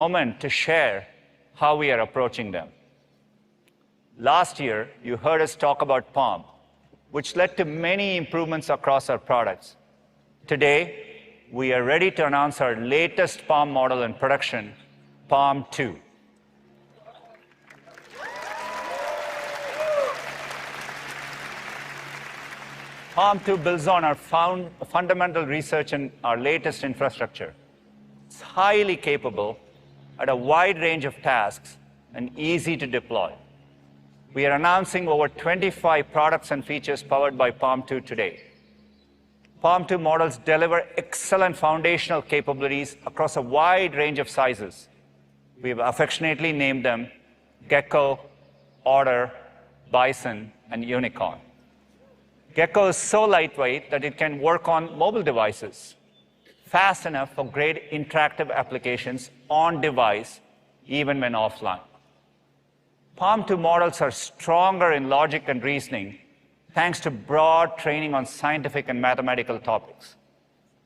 moment to share how we are approaching them. Last year, you heard us talk about PaLM, which led to many improvements across our products. Today, we are ready to announce our latest PaLM model in production, PaLM 2. PaLM 2 builds on our fundamental research and our latest infrastructure. It's highly capable at a wide range of tasks and easy to deploy. We are announcing over 25 products and features powered by PaLM 2 today. PaLM 2 models deliver excellent foundational capabilities across a wide range of sizes. We have affectionately named them Gecko, Otter, Bison, and Unicorn. Gecko is so lightweight that it can work on mobile devices, fast enough for great interactive applications on device, even when offline. PaLM 2 models are stronger in logic and reasoning thanks to broad training on scientific and mathematical topics.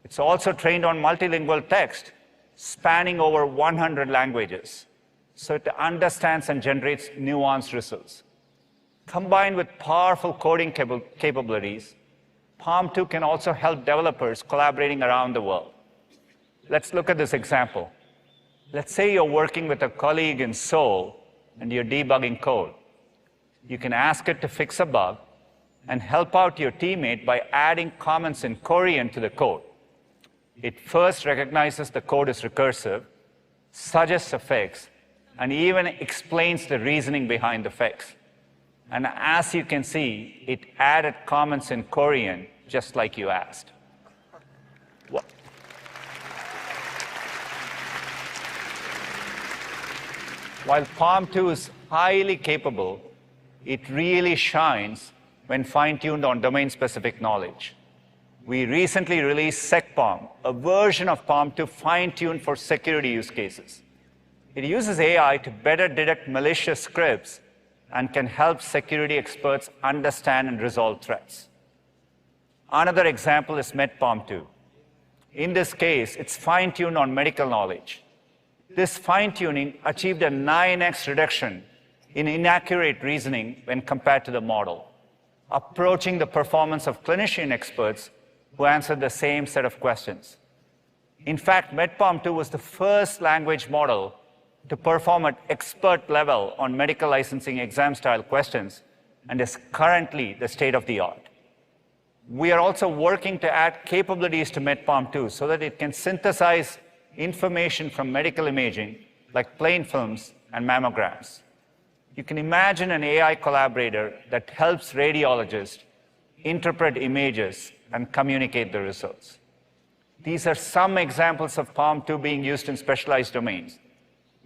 It's also trained on multilingual text, spanning over 100 languages, so it understands and generates nuanced results. Combined with powerful coding capabilities, PaLM 2 can also help developers collaborating around the world. Let's look at this example. Let's say you're working with a colleague in Seoul and you're debugging code. You can ask it to fix a bug and help out your teammate by adding comments in Korean to the code. It first recognizes the code is recursive, suggests a fix, and even explains the reasoning behind the fix. And as you can see, it added comments in Korean, just like you asked. While PaLM 2 is highly capable, it really shines when fine-tuned on domain-specific knowledge. We recently released SecPaLM, a version of PaLM 2 fine-tuned for security use cases. It uses AI to better detect malicious scripts and can help security experts understand and resolve threats. Another example is MedPaLM 2. In this case, it's fine-tuned on medical knowledge. This fine-tuning achieved a 9x reduction in inaccurate reasoning when compared to the model, approaching the performance of clinician experts who answered the same set of questions. In fact, MedPaLM 2 was the first language model to perform at expert level on medical licensing exam-style questions and is currently the state-of-the-art. We are also working to add capabilities to MedPaLM 2 so that it can synthesize information from medical imaging, like plain films and mammograms. You can imagine an AI collaborator that helps radiologists interpret images and communicate the results. These are some examples of PaLM 2 being used in specialized domains.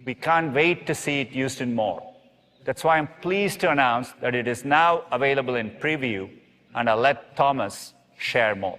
We can't wait to see it used in more. That's why I'm pleased to announce that it is now available in preview, and I'll let Thomas share more.